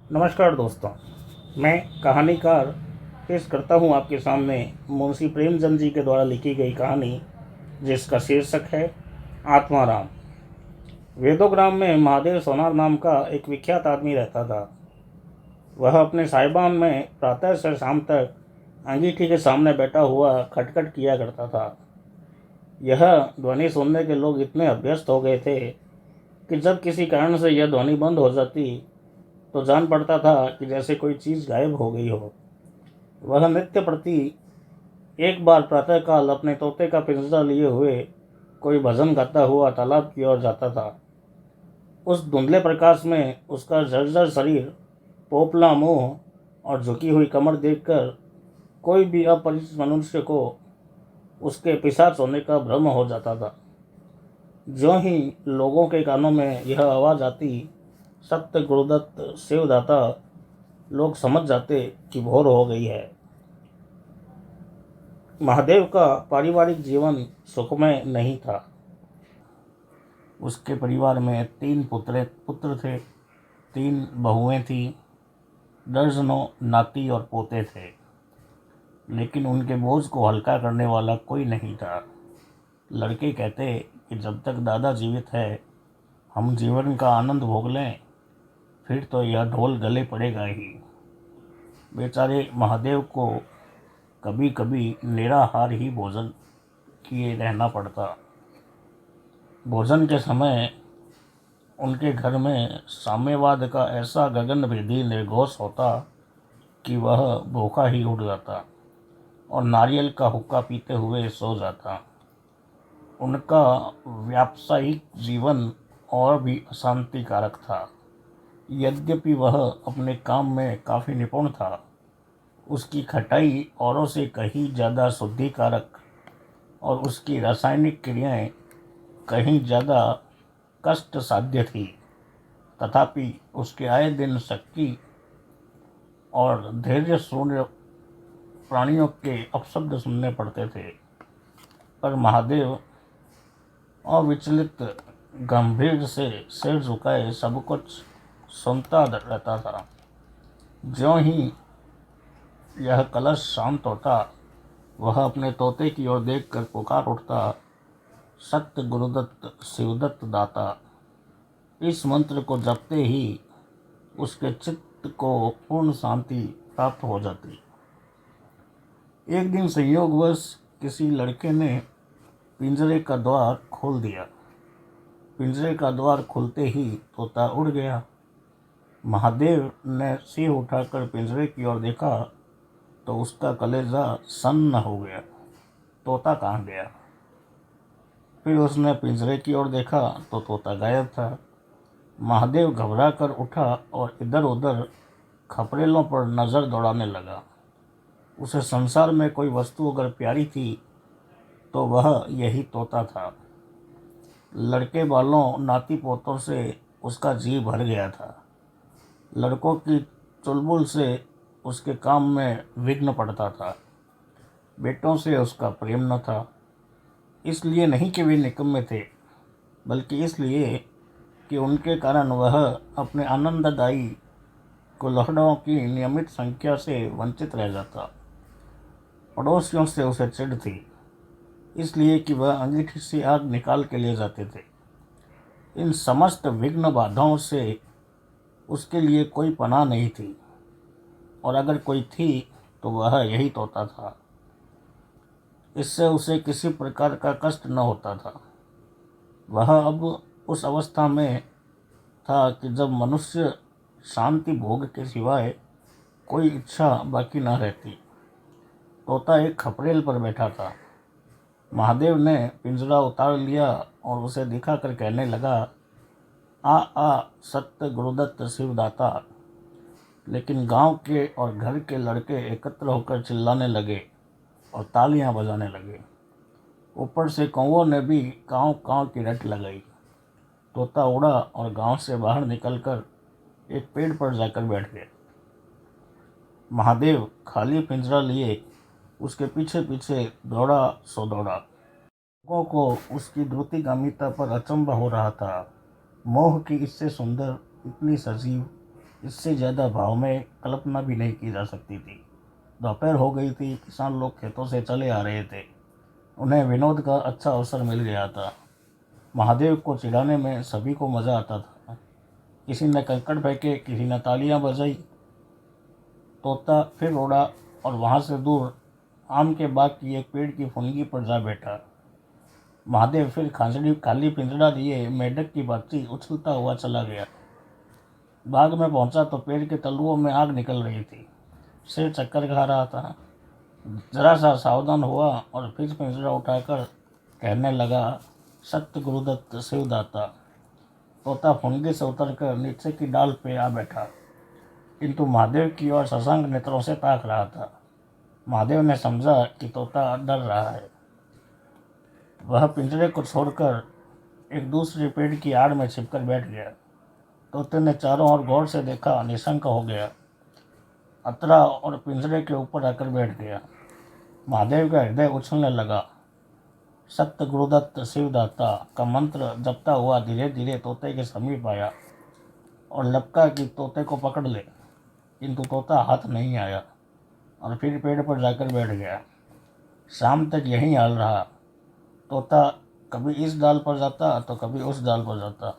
नमस्कार दोस्तों, मैं कहानीकार पेश करता हूँ आपके सामने मुंशी प्रेमचंद जी के द्वारा लिखी गई कहानी, जिसका शीर्षक है आत्माराम। वेदोग्राम में महादेव सोनार नाम का एक विख्यात आदमी रहता था। वह अपने साहिबान में प्रातः से शाम तक अंगीठी के सामने बैठा हुआ खटखट किया करता था। यह ध्वनि सुनने के लोग इतने अभ्यस्त हो गए थे कि जब किसी कारण से यह ध्वनि बंद हो जाती तो जान पड़ता था कि जैसे कोई चीज़ गायब हो गई हो। वह नित्य प्रति एक बार प्रातःकाल अपने तोते का पिंजरा लिए हुए कोई भजन गाता हुआ तालाब की ओर जाता था। उस धुंधले प्रकाश में उसका जर्जर शरीर, पोपला मुंह और झुकी हुई कमर देखकर कोई भी अपरिचित मनुष्य को उसके पिशाच होने का भ्रम हो जाता था। ज्यों ही लोगों के कानों में यह आवाज़ आती, सत्य गुरुदत्त शिवदाता, लोग समझ जाते कि भोर हो गई है। महादेव का पारिवारिक जीवन सुखमय नहीं था। उसके परिवार में 3 पुत्र थे, 3 बहुएं थीं, दर्जनों नाती और पोते थे, लेकिन उनके बोझ को हल्का करने वाला कोई नहीं था। लड़के कहते कि जब तक दादा जीवित है हम जीवन का आनंद भोग लें, फिर तो यह ढोल गले पड़ेगा ही। बेचारे महादेव को कभी कभी निराहार ही भोजन किए रहना पड़ता। भोजन के समय उनके घर में साम्यवाद का ऐसा गगनभेदी निर्घोष होता कि वह भूखा ही उठ जाता और नारियल का हुक्का पीते हुए सो जाता। उनका व्यावसायिक जीवन और भी अशांतिकारक था। यद्यपि वह अपने काम में काफ़ी निपुण था, उसकी खटाई औरों से कहीं ज़्यादा शुद्धिकारक और उसकी रासायनिक क्रियाएं कहीं ज़्यादा कष्ट साध्य थी। तथापि उसके आए दिन शक्ति और धैर्य शून्य प्राणियों के अपशब्द सुनने पड़ते थे, पर महादेव अविचलित गंभीर से सिर झुकाए सब कुछ सुनता रहता था। ज्यों ही यह कलश शांत होता, वह अपने तोते की ओर देखकर पुकार उठता, सत्य गुरुदत्त शिवदत्त दाता। इस मंत्र को जपते ही उसके चित्त को पूर्ण शांति प्राप्त हो जाती। एक दिन संयोगवश किसी लड़के ने पिंजरे का द्वार खोल दिया। पिंजरे का द्वार खुलते ही तोता उड़ गया। महादेव ने सिर उठाकर पिंजरे की ओर देखा तो उसका कलेजा सन्न हो गया। तोता कहाँ गया? फिर उसने पिंजरे की ओर देखा तो तोता गायब था। महादेव घबरा कर उठा और इधर उधर खपरेलों पर नज़र दौड़ाने लगा। उसे संसार में कोई वस्तु अगर प्यारी थी तो वह यही तोता था। लड़के वालों नाती पोतों से उसका जी भर गया था। लड़कों की चुलबुल से उसके काम में विघ्न पड़ता था। बेटों से उसका प्रेम न था, इसलिए नहीं कि वे निकम्मे थे, बल्कि इसलिए कि उनके कारण वह अपने आनंददायी कुल्हड़ों की नियमित संख्या से वंचित रह जाता। पड़ोसियों से उसे चिढ़ थी, इसलिए कि वह अंगीठी से आग निकाल के ले जाते थे। इन समस्त विघ्न बाधाओं से उसके लिए कोई पनाह नहीं थी, और अगर कोई थी तो वह यही तोता था। इससे उसे किसी प्रकार का कष्ट न होता था। वह अब उस अवस्था में था कि जब मनुष्य शांति भोग के सिवाय कोई इच्छा बाकी न रहती। तोता एक खपरेल पर बैठा था। महादेव ने पिंजरा उतार लिया और उसे दिखाकर कहने लगा, आ आ सत्य गुरुदत्त शिवदाता। लेकिन गांव के और घर के लड़के एकत्र होकर चिल्लाने लगे और तालियां बजाने लगे। ऊपर से कौवों ने भी काँव काँव की रट लगाई। तोता उड़ा और गांव से बाहर निकलकर एक पेड़ पर जाकर बैठ गया। महादेव खाली पिंजरा लिए उसके पीछे पीछे दौड़ा सो दौड़ा। लोगों को उसकी द्रुतिगामिता पर अचंभा हो रहा था। मोह की इससे सुंदर, इतनी सजीव इससे ज़्यादा भाव में कल्पना भी नहीं की जा सकती थी। दोपहर हो गई थी, किसान लोग खेतों से चले आ रहे थे। उन्हें विनोद का अच्छा अवसर मिल गया था। महादेव को चिढ़ाने में सभी को मज़ा आता था। किसी ने कंकड़ फेंके, किसी ने तालियां बजाई। तोता फिर उड़ा और वहाँ से दूर आम के बाग की एक पेड़ की फुनगी पर जा बैठा। महादेव फिर खांसड़ी खाली पिंजड़ा लिए मेढक की भांति उछलता हुआ चला गया। बाग में पहुंचा तो पेड़ के तलुओं में आग निकल रही थी। सिर चक्कर खा रहा था। जरा सा सावधान हुआ और फिर पिंजरा उठाकर कहने लगा, सत्य गुरुदत्त शिवदाता। तोता फुनगी से उतरकर नीचे की डाल पे आ बैठा, किंतु महादेव की ओर शशांक नेत्रों से ताक रहा था। महादेव ने समझा कि तोता डर रहा है। वह पिंजरे को छोड़कर एक दूसरे पेड़ की आड़ में छिपकर बैठ गया। तोते ने चारों ओर गौर से देखा, निशंक हो गया, अतरा और पिंजरे के ऊपर आकर बैठ गया। महादेव का हृदय उछलने लगा। सत्य गुरुदत्त शिवदाता का मंत्र जपता हुआ धीरे धीरे तोते के समीप आया और लपका कि तोते को पकड़ ले, किंतु तोता हाथ नहीं आया और फिर पेड़ पर जाकर बैठ गया। शाम तक यही हाल रहा। तोता कभी इस डाल पर जाता तो कभी उस डाल पर जाता,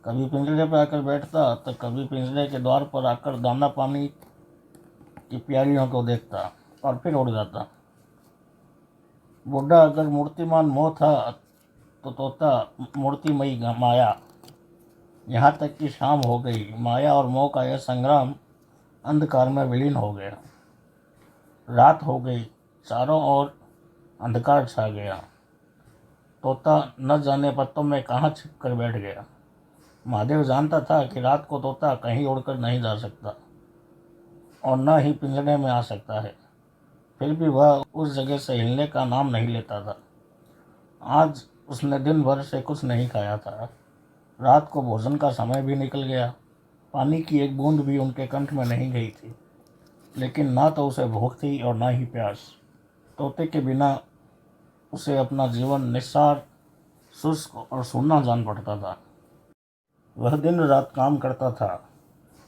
कभी पिंजरे पर आकर बैठता तो कभी पिंजरे के द्वार पर आकर दाना पानी की प्यालियों को देखता और फिर उड़ जाता। बूढ़ा अगर मूर्तिमान मोह था तो तोता मूर्तिमयी माया। यहाँ तक कि शाम हो गई, माया और मोह का यह संग्राम अंधकार में विलीन हो गया। रात हो गई, चारों ओर अंधकार छा गया। तोता न जाने पत्तों में कहाँ छिप कर बैठ गया। महादेव जानता था कि रात को तोता कहीं उड़कर नहीं जा सकता और न ही पिंजरे में आ सकता है। फिर भी वह उस जगह से हिलने का नाम नहीं लेता था। आज उसने दिन भर से कुछ नहीं खाया था। रात को भोजन का समय भी निकल गया। पानी की एक बूंद भी उनके कंठ में नहीं गई थी, लेकिन ना तो उसे भूख थी और ना ही प्यास। तोते के बिना उसे अपना जीवन निस्सार, शुष्क और सूना जान पड़ता था। वह दिन रात काम करता था,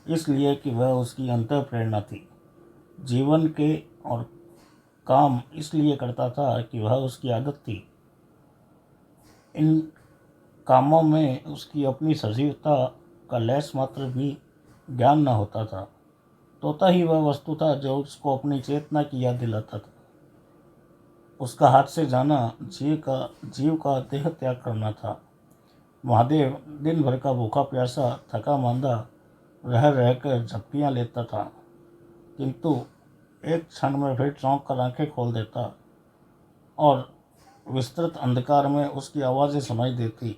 इसलिए कि वह उसकी अंतः प्रेरणा थी। जीवन के और काम इसलिए करता था कि वह उसकी आदत थी। इन कामों में उसकी अपनी सजीवता का लेस मात्र भी ज्ञान न होता था। तोता ही वह वस्तु था जो उसको अपनी चेतना की याद दिलाता था। उसका हाथ से जाना जीव का देह त्याग करना था। महादेव दिन भर का भूखा प्यासा, थका मांदा रह रहकर झपकियाँ लेता था, किंतु एक क्षण में फिर चौंक कर आंखें खोल देता और विस्तृत अंधकार में उसकी आवाज़ें सुनाई देती,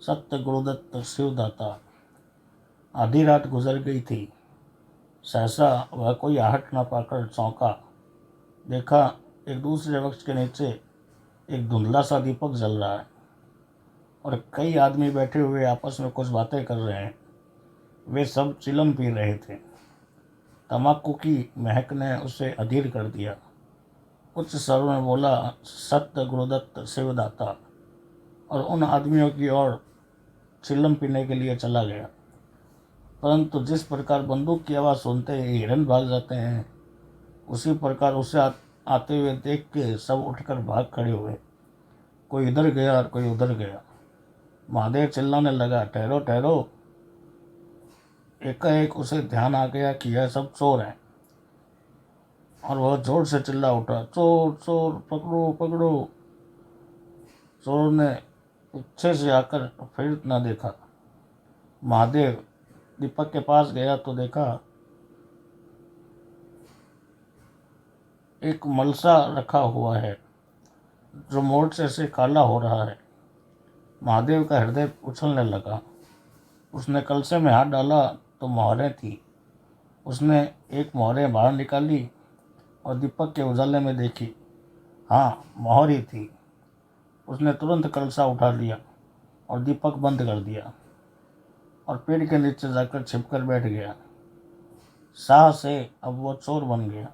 सत्य गुरुदत्त शिवदाता। आधी रात गुजर गई थी। सहसा वह कोई आहट न पाकर चौंका। देखा, एक दूसरे वृक्ष के नीचे एक धुंधला सा दीपक जल रहा है और कई आदमी बैठे हुए आपस में कुछ बातें कर रहे हैं। वे सब चिलम पी रहे थे। तम्बाकू की महक ने उसे अधीर कर दिया। उच्च स्वर में बोला, सत्य गुरुदत्त शिवदाता, और उन आदमियों की ओर चिलम पीने के लिए चला गया। परंतु जिस प्रकार बंदूक की आवाज़ सुनते ही हिरन भाग जाते हैं, उसी प्रकार उसे आते हुए देख के सब उठकर भाग खड़े हुए। कोई इधर गया और कोई उधर गया। महादेव चिल्लाने लगा, ठहरो ठहरो। एकाएक उसे ध्यान आ गया कि यह सब चोर हैं और वह जोर से चिल्ला उठा, चोर चोर, पकड़ो पकड़ो। चोर ने पीछे से आकर फिर न देखा। महादेव दीपक के पास गया तो देखा एक मलसा रखा हुआ है जो मोड़ से काला हो रहा है। महादेव का हृदय उछलने लगा। उसने कलसे में हाथ डाला तो मोहरें थी। उसने एक मोहरें बाहर निकाली और दीपक के उजाले में देखी। हाँ, मोहर ही थी। उसने तुरंत कलसा उठा लिया और दीपक बंद कर दिया और पेड़ के नीचे जाकर छिपकर बैठ गया। साह से अब वो चोर बन गया।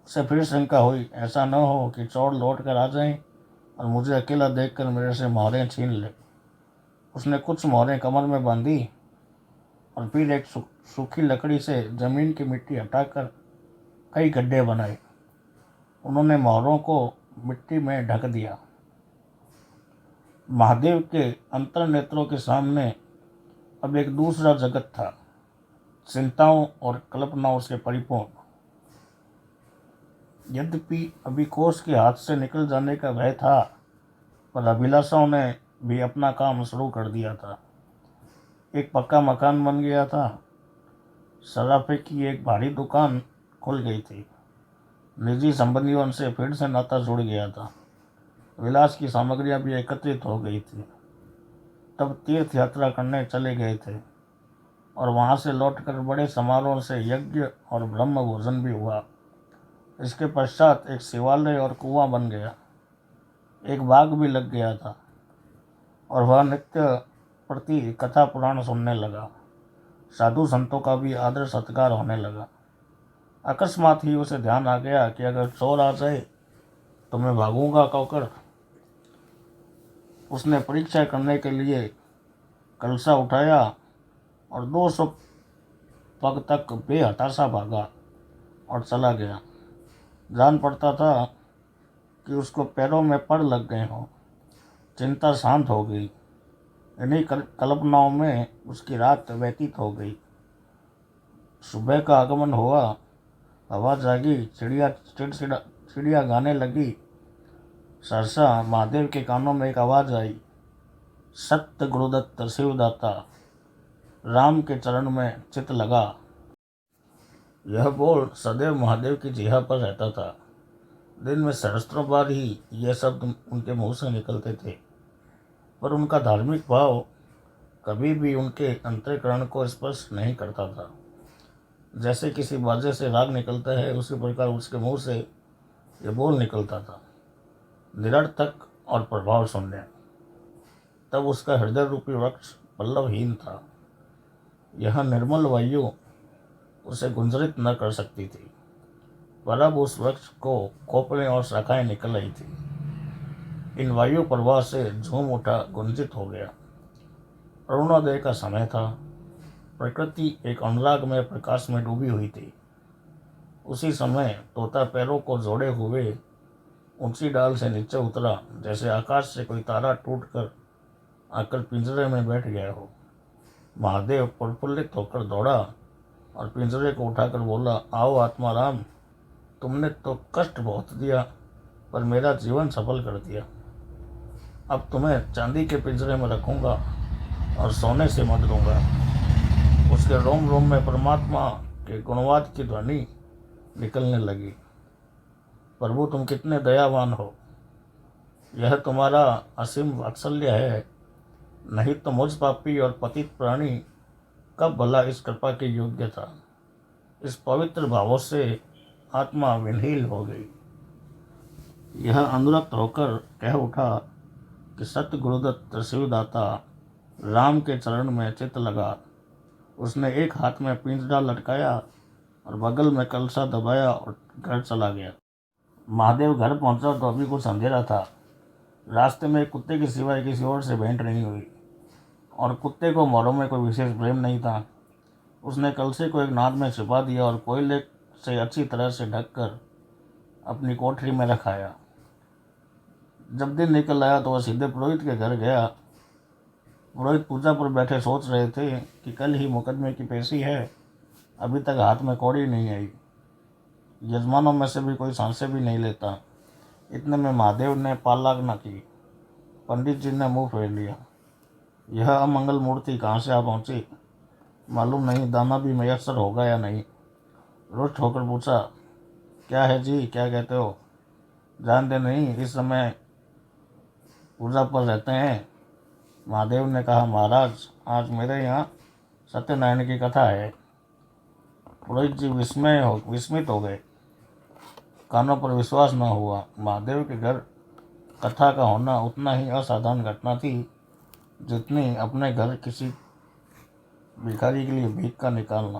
उसे फिर शंका हुई, ऐसा न हो कि चोर लौट कर आ जाएं और मुझे अकेला देखकर मेरे से मोहरें छीन ले। उसने कुछ मोहरें कमर में बांधी और फिर एक सूखी लकड़ी से जमीन की मिट्टी हटाकर कई गड्ढे बनाए। उन्होंने मोहरों को मिट्टी में ढक दिया। महादेव के अंतर नेत्रों के सामने अब एक दूसरा जगत था, चिंताओं और कल्पनाओं से परिपूर्ण। यद्यपि अभी कोष के हाथ से निकल जाने का भय था, पर अभिलाषाओं ने भी अपना काम शुरू कर दिया था। एक पक्का मकान बन गया था, सराफे की एक भारी दुकान खुल गई थी, निजी संबंधियों से फिर से नाता जुड़ गया था, विलास की सामग्रियां भी एकत्रित हो गई थी। तब तीर्थ यात्रा करने चले गए थे और वहां से लौटकर बड़े समारोह से यज्ञ और ब्रह्म भोजन भी हुआ। इसके पश्चात एक शिवालय और कुआं बन गया, एक बाग भी लग गया था और वह नित्य प्रति कथा पुराण सुनने लगा। साधु संतों का भी आदर सत्कार होने लगा। अकस्मात ही उसे ध्यान आ गया कि अगर चोर आ जाए तो मैं भागूंगा कहकर उसने परीक्षा करने के लिए कलसा उठाया और 200 पग तक बेहताशा भागा और चला गया। जान पड़ता था कि उसको पैरों में पड़ लग गए हों। चिंता शांत हो गई। इन्हीं कल्पनाओं में उसकी रात व्यतीत हो गई। सुबह का आगमन हुआ, हवा जागी, चिड़िया गाने लगी। सहसा महादेव के कानों में एक आवाज़ आई, सत्य गुरुदत्त शिवदाता, राम के चरण में चित लगा। यह बोल सदैव महादेव की जिह्वा पर रहता था। दिन में सहस्त्रों बार ही यह शब्द उनके मुंह से निकलते थे, पर उनका धार्मिक भाव कभी भी उनके अंतःकरण को स्पर्श नहीं करता था। जैसे किसी बाजे से राग निकलता है, उसी प्रकार उसके मुंह से यह बोल निकलता था, निरर्थक और प्रभाव शून्य। तब उसका हृदय रूपी वृक्ष पल्लवहीन था। यह निर्मल वायु उसे गुंजरित न कर सकती थी, पर अब उस वृक्ष को खोपड़े और शाखाएं निकल आई थी। इन वायु प्रवाह से झूम उठा, गुंजित हो गया। अरुणोदय का समय था। प्रकृति एक अनुराग में प्रकाश में डूबी हुई थी। उसी समय तोता पैरों को जोड़े हुए ऊंची डाल से नीचे उतरा, जैसे आकाश से कोई तारा टूटकर आकर पिंजरे में बैठ गया हो। महादेव प्रफुल्लित होकर दौड़ा और पिंजरे को उठाकर बोला, आओ आत्माराम, तुमने तो कष्ट बहुत दिया पर मेरा जीवन सफल कर दिया। अब तुम्हें चांदी के पिंजरे में रखूंगा और सोने से मत दूंगा। उसके रोम रोम में परमात्मा के गुणवाद की ध्वनि निकलने लगी। प्रभु, तुम कितने दयावान हो। यह तुम्हारा असीम वात्सल्य है, नहीं तो मुझ पापी और पतित प्राणी कब भला इस कृपा के योग्य था। इस पवित्र भावों से आत्मा विनहील हो गई। यह अनुरक्त होकर कह उठा कि सत्य गुरुदत्त शिवदाता, राम के चरण में चित लगा। उसने एक हाथ में पिंजरा लटकाया और बगल में कलसा दबाया और घर चला गया। महादेव घर पहुंचा तो अभी कुछ अंधेरा था। रास्ते में कुत्ते के सिवाय किसी और से भेंट नहीं हुई और कुत्ते को मोरों में कोई विशेष प्रेम नहीं था। उसने कलसे को एक नाद में छिपा दिया और कोयले से अच्छी तरह से ढककर अपनी कोठरी में रखाया। जब दिन निकल आया तो वह सीधे पुरोहित के घर गया। पुरोहित पूजा पर बैठे सोच रहे थे कि कल ही मुकदमे की पेशी है, अभी तक हाथ में कौड़ी नहीं आई। यजमानों में से भी कोई सांसें भी नहीं लेता। इतने में महादेव ने पालागना की। पंडित जी ने मुंह फेर लिया। यह अमंगल मूर्ति कहाँ से आ पहुंची, मालूम नहीं दाना भी मैसर होगा या नहीं। रुष्ट होकर पूछा, क्या है जी, क्या कहते हो? जानते नहीं, इस समय पूजा पर रहते हैं। महादेव ने कहा, महाराज, आज मेरे यहाँ सत्यनारायण की कथा है। पुरोहित जी विस्मित हो गए। कानों पर विश्वास न हुआ। महादेव के घर कथा का होना उतना ही असाधारण घटना थी जितनी अपने घर किसी भिखारी के लिए भीख का निकालना।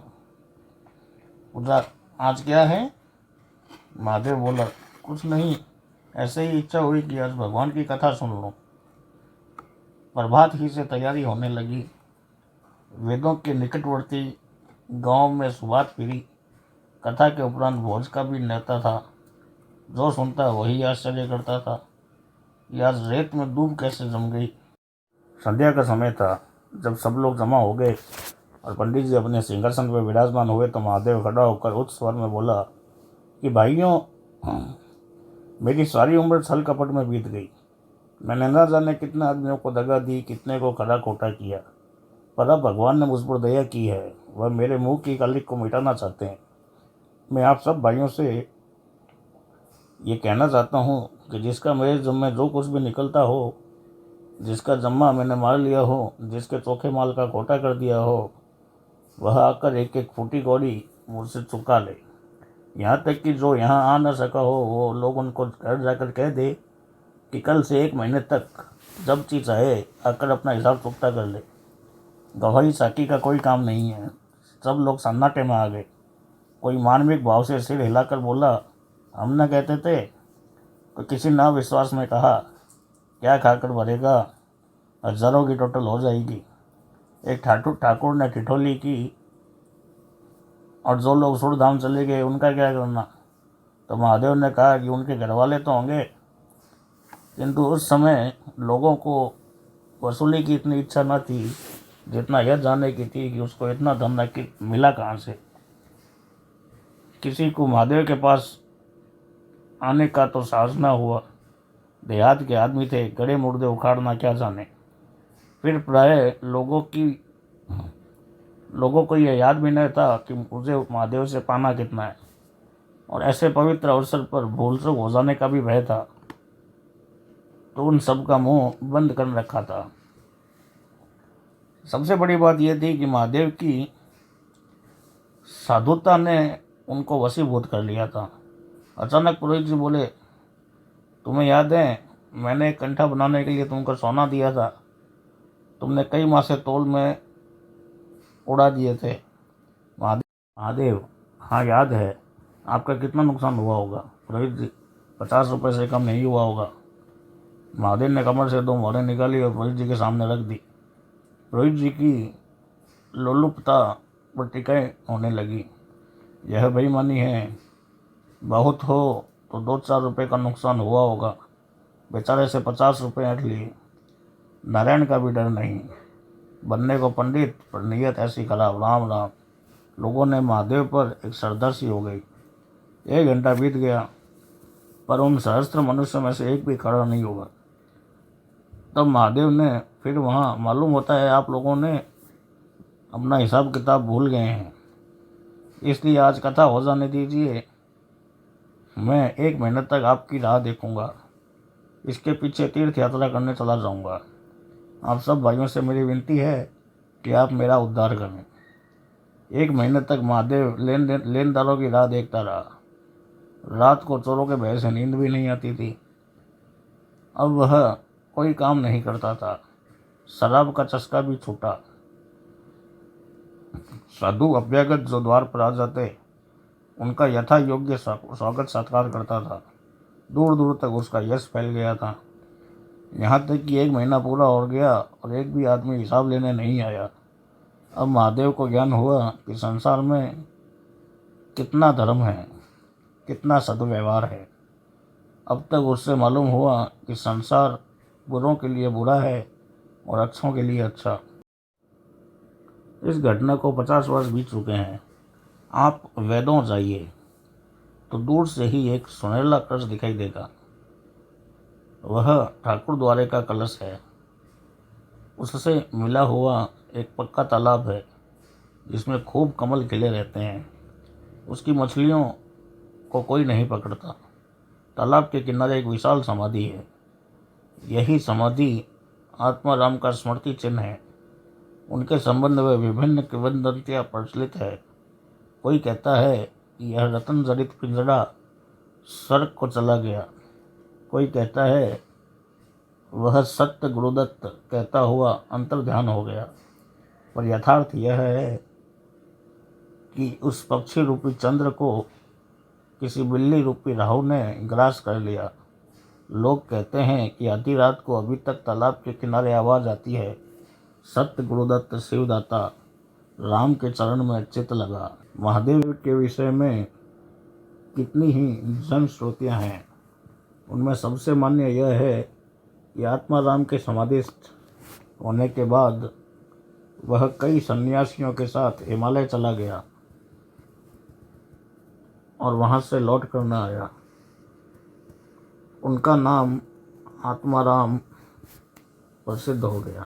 पूछा, आज क्या है? महादेव बोला, कुछ नहीं, ऐसे ही इच्छा हुई कि आज भगवान की कथा सुन लो। प्रभात ही से तैयारी होने लगी। वेदों के निकटवर्ती गांव में सुबात फिरी। कथा के उपरांत भोज का भी न्योता था। जो सुनता वही आश्चर्य करता था, यार रेत में दूब कैसे जम गई। संध्या का समय था। जब सब लोग जमा हो गए और पंडित जी अपने सिंहासन पर विराजमान हुए तो महादेव खड़ा होकर उच्च स्वर में बोला कि भाइयों, मेरी सारी उम्र छल कपट में बीत गई। मैंने न जाने कितने आदमियों को दगा दी, कितने को खरा खोटा किया, पर अब भगवान ने मुझ पर दया की है। वह मेरे मुंह की कालिक को मिटाना चाहते हैं। मैं आप सब भाइयों से ये कहना चाहता हूँ कि जिसका मेरे जिम्मे जो कुछ भी निकलता हो, जिसका जम्मा मैंने मार लिया हो, जिसके चोखे माल का खोटा कर दिया हो, वह आकर एक एक फूटी कौड़ी मुझसे चुका ले। यहाँ तक कि जो यहाँ आ न सका हो वो लोग उनको घर जाकर कह दे कि कल से 1 महीने तक जब चीज चाहे आकर अपना हिसाब चुकता कर ले। गवाही साकी का कोई काम नहीं है। सब लोग सन्नाटे में आ गए। कोई मानविक भाव से सिर हिलाकर बोला, हम न कहते थे। तो किसी ना विश्वास में कहा, क्या खाकर भरेगा, हजारों की टोटल हो जाएगी। एक ठाकुर ने ठिठोली की, और जो लोग सुरधाम चले गए उनका क्या करना। तो महादेव ने कहा कि उनके घर वाले तो होंगे, किंतु उस समय लोगों को वसूली की इतनी इच्छा न थी जितना यह जानने की थी कि उसको इतना धन मिला कहाँ से। किसी को महादेव के पास आने का तो साहस न हुआ। देहात के आदमी थे, गड़े मुर्दे उखाड़ना क्या जाने। फिर प्राय लोगों को यह याद भी नहीं था कि मुझे महादेव से पाना कितना है, और ऐसे पवित्र अवसर पर भूल चूक हो जाने का भी भय था। तो उन सब का मुंह बंद कर रखा था। सबसे बड़ी बात यह थी कि महादेव की साधुता ने उनको वशीभूत कर लिया था। अचानक पुरोहित जी बोले, तुम्हें याद है मैंने एक कंठा बनाने के लिए तुमको सोना दिया था, तुमने कई मासे तौल में उड़ा दिए थे। महादेव, हाँ याद है। आपका कितना नुकसान हुआ होगा। पुरोहित जी, 50 रुपये से कम नहीं हुआ होगा। महादेव ने कमर से 2 मोहरें निकाली और पुरोहित जी के सामने रख दी। पुरोहित जी की लोलुपता पर टिकाएं होने लगी। यह बेईमानी है। बहुत हो तो 2-4 रुपये का नुकसान हुआ होगा। बेचारे से 50 रुपये हट लिए। नारायण का भी डर नहीं। बनने को पंडित पर नीयत ऐसी खराब। राम राम। लोगों ने महादेव पर एक श्रद्धा सी हो गई। 1 घंटा बीत गया, पर उन सहस्त्र मनुष्य में से एक भी खड़ा नहीं हुआ। तब महादेव ने फिर वहाँ, मालूम होता है आप लोगों ने अपना हिसाब किताब भूल गए हैं, इसलिए आज कथा हो जाने दीजिए। मैं 1 महीने तक आपकी राह देखूंगा। इसके पीछे तीर्थ यात्रा करने चला जाऊंगा। आप सब भाइयों से मेरी विनती है कि आप मेरा उद्धार करें। 1 महीने तक महादेव लेनदारों की राह देखता रहा। रात को चोरों के भय से नींद भी नहीं आती थी। अब वह कोई काम नहीं करता था। शराब का चस्का भी छूटा। साधु अभ्यागत जो द्वार पर आ जाते उनका यथा योग्य स्वागत सत्कार करता था। दूर दूर तक उसका यश फैल गया था। यहाँ तक कि 1 महीना पूरा हो गया और एक भी आदमी हिसाब लेने नहीं आया। अब महादेव को ज्ञान हुआ कि संसार में कितना धर्म है, कितना सदव्यवहार है। अब तक उससे मालूम हुआ कि संसार बुरों के लिए बुरा है और अच्छों के लिए अच्छा। इस घटना को 50 वर्ष बीत चुके हैं। आप वेदों जाइए तो दूर से ही एक सुनहला कलश दिखाई देगा। वह ठाकुर द्वारे का कलश है। उससे मिला हुआ एक पक्का तालाब है जिसमें खूब कमल खिले रहते हैं। उसकी मछलियों को कोई नहीं पकड़ता। तालाब के किनारे एक विशाल समाधि है। यही समाधि आत्माराम का स्मृति चिन्ह है। उनके संबंध में विभिन्न किंवदंतियां प्रचलित है। कोई कहता है कि यह रतन जड़ित पिंजड़ा स्वर्ग को चला गया। कोई कहता है वह सत्य गुरुदत्त कहता हुआ अंतर ध्यान हो गया। पर यथार्थ यह है कि उस पक्षी रूपी चंद्र को किसी बिल्ली रूपी राहु ने ग्रास कर लिया। लोग कहते हैं कि आधी रात को अभी तक तालाब के किनारे आवाज आती है, सत्य गुरुदत्त शिवदाता राम के चरण में चित लगा। महादेव के विषय में कितनी ही जनश्रुतियाँ हैं। उनमें सबसे मान्य यह है कि आत्मा राम के समाधिस्थ होने के बाद वह कई सन्यासियों के साथ हिमालय चला गया और वहाँ से लौट कर न आया। उनका नाम आत्माराम प्रसिद्ध हो गया।